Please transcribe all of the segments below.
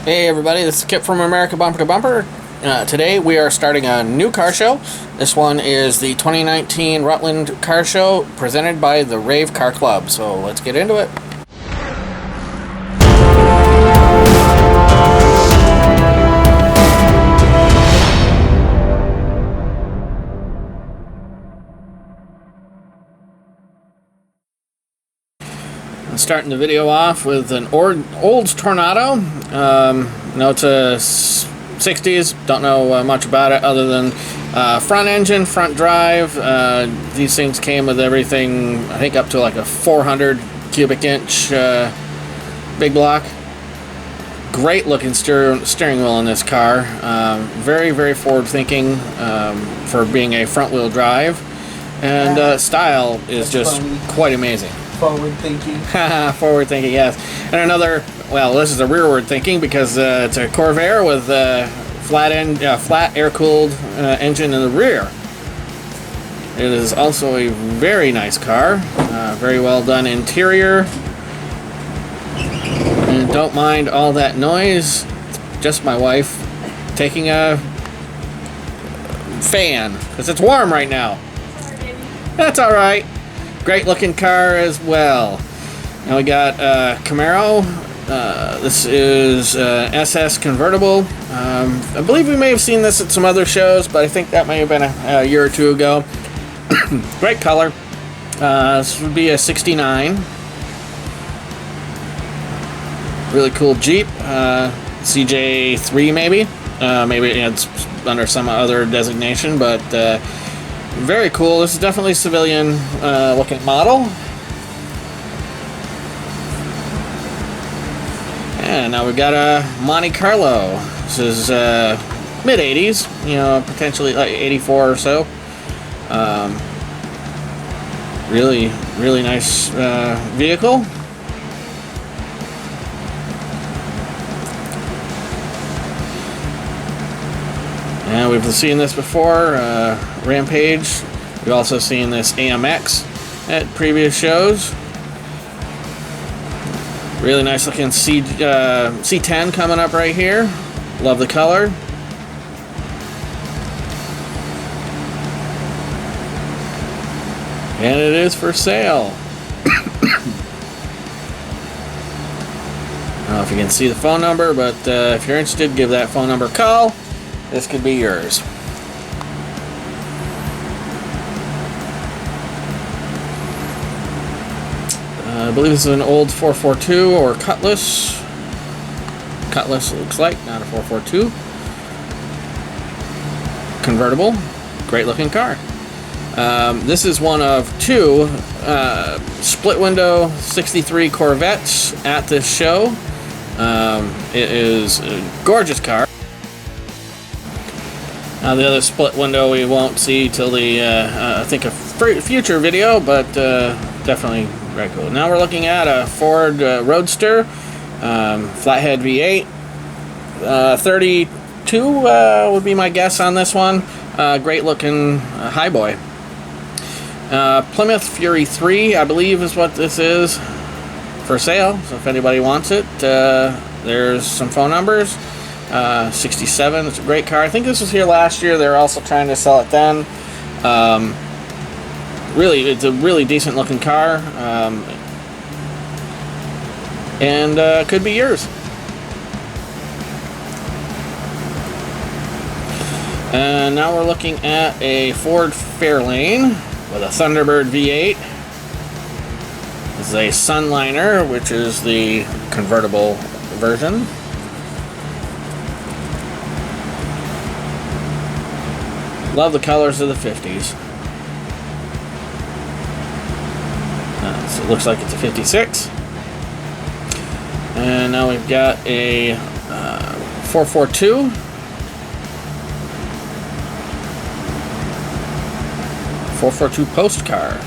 Hey everybody, this is Kip from America Bumper to Bumper. Today we are starting a new car show. This one is the 2019 Rutland Car Show presented by the RAVE Car Club. So let's get into it. Starting the video off with an old Tornado. No, it's a 60s. Don't know much about it other than front engine, front drive. These things came with everything, I think up to like a 400 cubic inch big block. Great looking steering wheel in this car. Very, very forward thinking for being a front wheel drive. And style is just quite amazing. Forward thinking. Forward thinking, yes. And another, well, this is a rearward thinking because it's a Corvair with flat air-cooled engine in the rear. It is also a very nice car. Very well done interior. And don't mind all that noise. Just my wife taking a fan because it's warm right now. That's all right. Great looking car as well. Now we got Camaro. This is SS Convertible. I believe we may have seen this at some other shows, but I think that may have been a year or two ago. Great color. This would be a 69. Really cool Jeep. CJ3 maybe. Maybe it's under some other designation, but very cool. This is definitely a civilian looking model. And now we've got a Monte Carlo. This is mid 80s, you know, potentially like 84 or so. Really, really nice vehicle. And we've seen this before, Rampage. We've also seen this AMX at previous shows. Really nice looking C10 coming up right here. Love the color. And it is for sale. I don't know if you can see the phone number, but if you're interested, give that phone number a call. This could be yours. I believe this is an old 442 or Cutlass. Cutlass, it looks like, not a 442. Convertible. Great looking car. This is one of two split window 63 Corvettes at this show. It is a gorgeous car. The other split window we won't see till the, I think, a future video, but definitely very cool. Now we're looking at a Ford Roadster, flathead V8. 32 would be my guess on this one. Great looking highboy. Plymouth Fury 3, I believe, is what this is, for sale. So if anybody wants it, there's some phone numbers. 67, it's a great car. I think this was here last year. They were also trying to sell it then. Really, it's a really decent looking car. And could be yours. And now we're looking at a Ford Fairlane with a Thunderbird V8. This is a Sunliner, which is the convertible version. Love the colors of the 50s. So it looks like it's a 56. And now we've got a 442. 442 post car.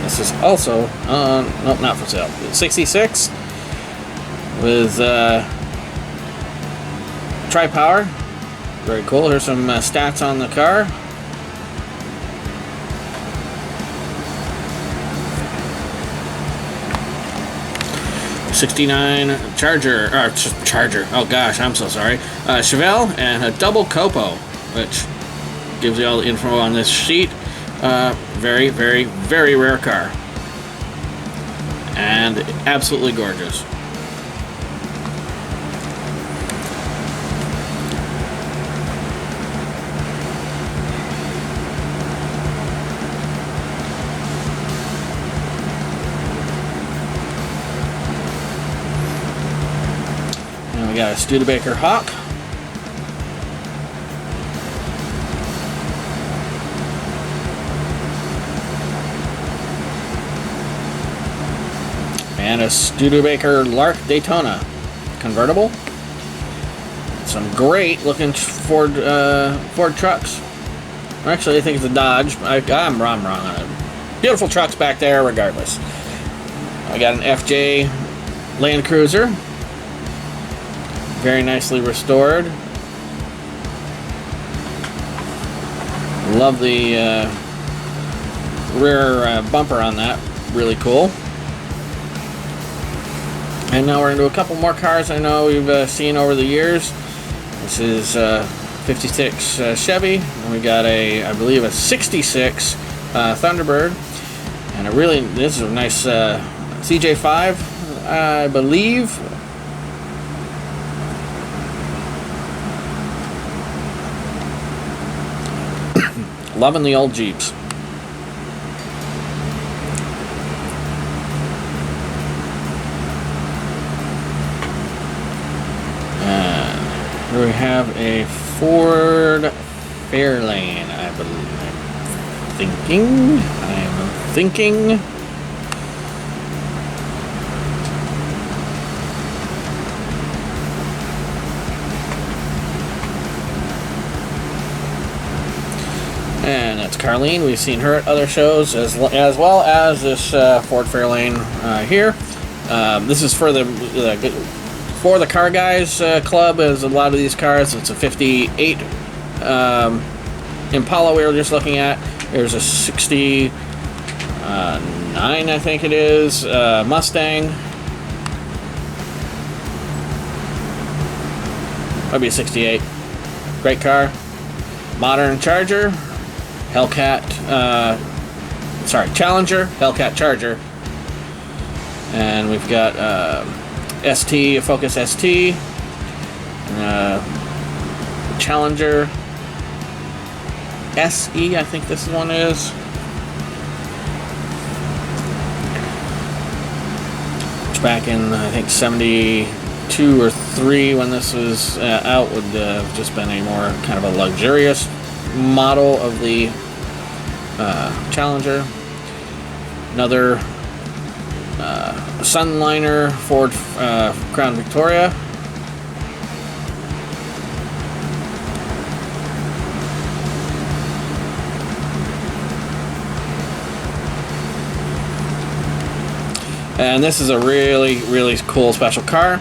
This is also nope, not for sale. It's 66 with tri-power. Very cool. Here's some stats on the car. 69 Charger, oh gosh, I'm so sorry. Chevelle, and a double Copo, which gives you all the info on this sheet. Very, very, very rare car. And absolutely gorgeous. And we got a Studebaker Hawk. And a Studebaker Lark Daytona convertible. Some great looking Ford trucks. Actually, I think it's a Dodge. I'm wrong on it. Beautiful trucks back there, regardless. I got an FJ Land Cruiser. Very nicely restored. Love the rear bumper on that. Really cool. And now we're into a couple more cars I know we've seen over the years. This is 56 Chevy, and we got a, I believe, a 66 Thunderbird, and this is a nice CJ5, I believe. Loving the old Jeeps. We have a Ford Fairlane, I'm thinking. And that's Carlene. We've seen her at other shows as well as this Ford Fairlane here. This is for the Car Guys Club, as a lot of these cars. It's a 58 Impala we were just looking at. There's a 69, I think it is, Mustang. Might be a 68. Great car. Modern Charger. Challenger. Hellcat Charger. And we've got ST, Focus ST, Challenger SE, I think this one is. Back in, I think, 72 or 3 when this was out, would have just been a more kind of a luxurious model of the Challenger. Another Sunliner Ford Crown Victoria. And this is a really, really cool special car.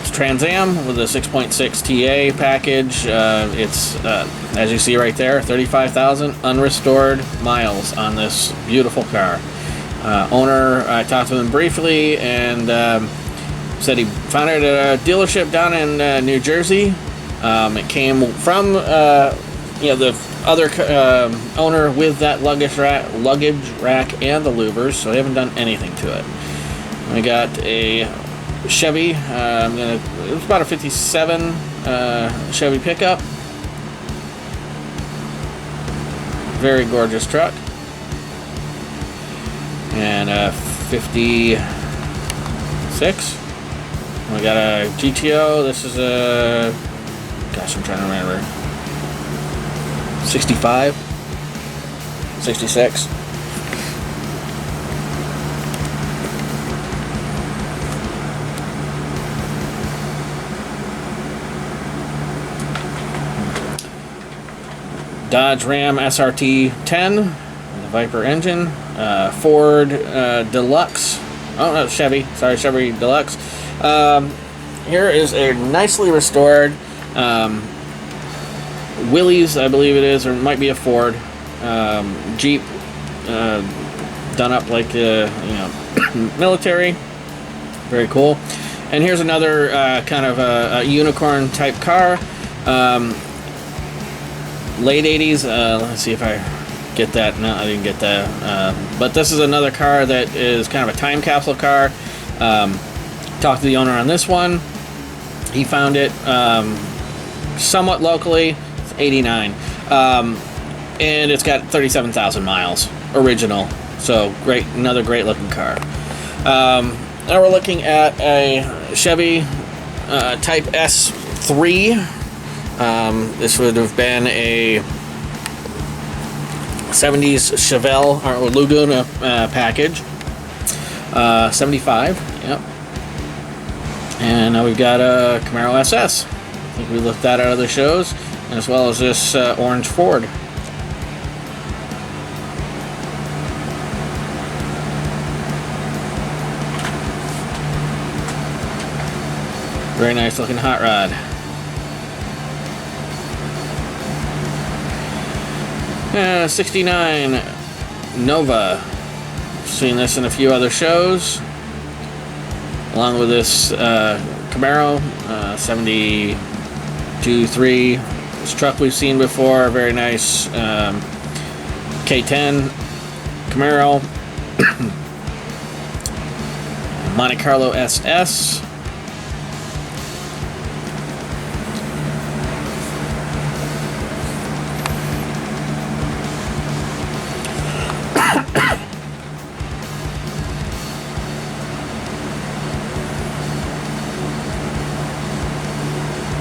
It's Trans Am with a 6.6 TA package. It's, as you see right there, 35,000 unrestored miles on this beautiful car. Owner, I talked to him briefly, and said he found it at a dealership down in New Jersey. It came from the other owner with that luggage rack and the louvers, so they haven't done anything to it. We got a Chevy. It was about a 57 Chevy pickup. Very gorgeous truck. And a 56. We got a GTO. This is a, gosh, I'm trying to remember. 65, 66. Dodge Ram SRT 10, the Viper engine. Ford Deluxe. Oh no, Chevy. Sorry, Chevy Deluxe. Here is a nicely restored Willys, I believe it is, or it might be a Ford Jeep, done up like military. Very cool. And here's another kind of a unicorn type car. Late 80s. Let's see if I get that. No, I didn't get that. But this is another car that is kind of a time capsule car. Talked to the owner on this one. He found it somewhat locally. It's 89. And it's got 37,000 miles. Original. So great. Another great looking car. Now we're looking at a Chevy Type S3. This would have been a 70s Chevelle or Laguna package. 75, yep. And now we've got a Camaro SS. I think we looked that at other shows, as well as this orange Ford. Very nice looking hot rod. 69 Nova. Seen this in a few other shows, along with this Camaro 72.3. This truck we've seen before. Very nice K10 Camaro. Monte Carlo SS.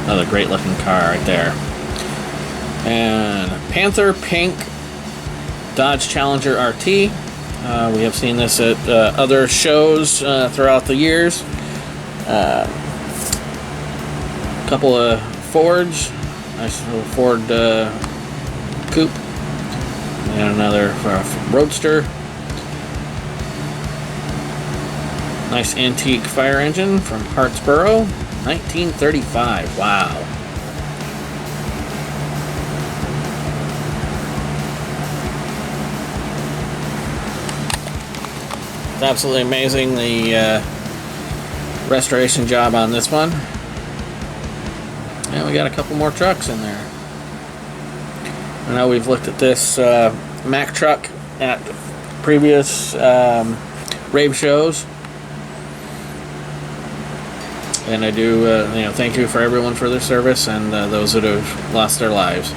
Another great looking car right there. And Panther Pink Dodge Challenger RT. We have seen this at other shows throughout the years. A couple of Fords. Nice little Ford coupe. And another Roadster. Nice antique fire engine from Hartsboro. 1935. Wow. It's absolutely amazing, the restoration job on this one. And we got a couple more trucks in there. I know we've looked at this Mack truck at previous rave shows. And I do, thank you for everyone for their service and those that have lost their lives.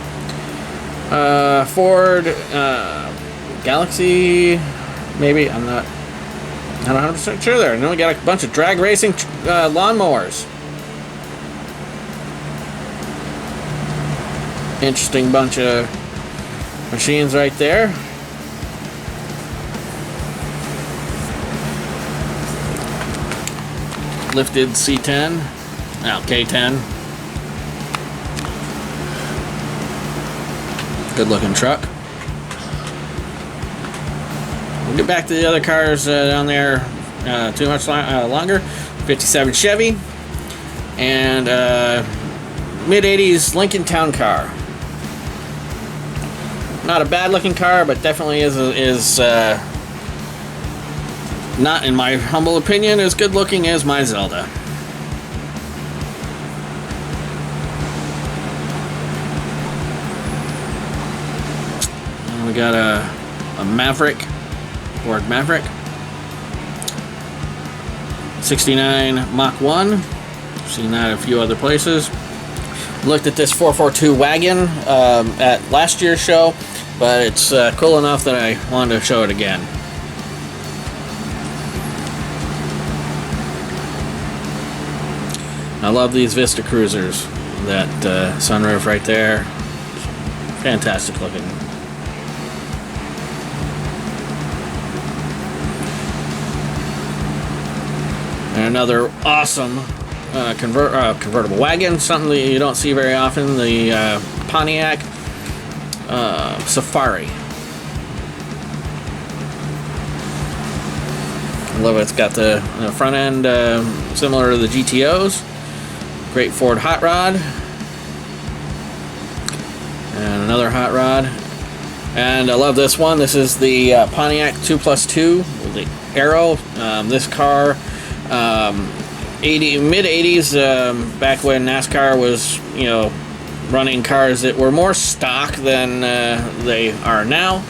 Ford Galaxy, maybe, I'm not 100% sure there. And then we got a bunch of drag racing lawnmowers. Interesting bunch of machines right there. Lifted C10, now K10. Good looking truck. We'll get back to the other cars down there too much longer. 57 Chevy and mid 80s Lincoln Towncar. Not a bad looking car, but definitely is not, in my humble opinion, as good looking as my Zelda. And we got a Maverick, Ford Maverick. 69 Mach 1. Seen that a few other places. Looked at this 442 wagon at last year's show, but it's cool enough that I wanted to show it again. I love these Vista Cruisers. That sunroof right there. Fantastic looking. And another awesome convertible wagon. Something that you don't see very often. The Pontiac Safari. I love it. It's got the front end similar to the GTOs. Great Ford hot rod. And another hot rod. And I love this one. This is the Pontiac 2+2 with the Aero. This car mid 80s, back when NASCAR was, you know, running cars that were more stock than they are now.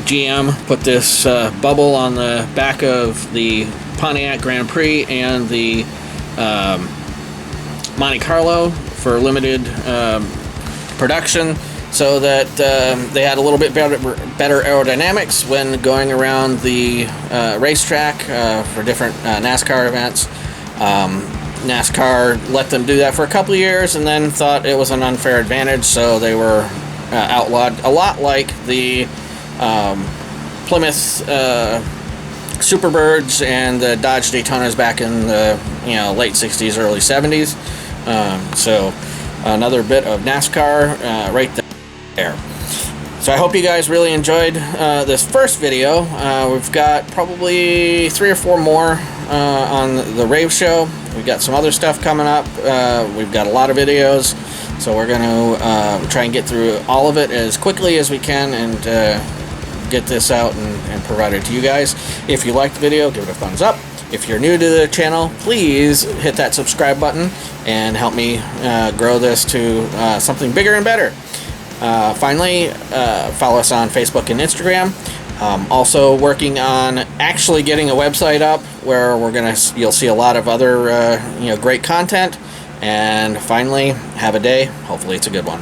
GM put this bubble on the back of the Pontiac Grand Prix and the Monte Carlo for limited production, so that they had a little bit better aerodynamics when going around the racetrack for different NASCAR events. NASCAR let them do that for a couple of years and then thought it was an unfair advantage, so they were outlawed, a lot like the Plymouth Superbirds and the Dodge Daytonas back in the late 60s, early 70s. So another bit of NASCAR right there. So I hope you guys really enjoyed this first video. We've got probably 3 or 4 more on the Rave show. We've got some other stuff coming up. We've got a lot of videos, so we're going to try and get through all of it as quickly as we can and get this out and provide it to you guys. If you liked the video, give it a thumbs up. If you're new to the channel, please hit that subscribe button and help me grow this to something bigger and better. Finally, follow us on Facebook and Instagram. Also working on actually getting a website up where you'll see a lot of other great content. And finally, have a day. Hopefully it's a good one.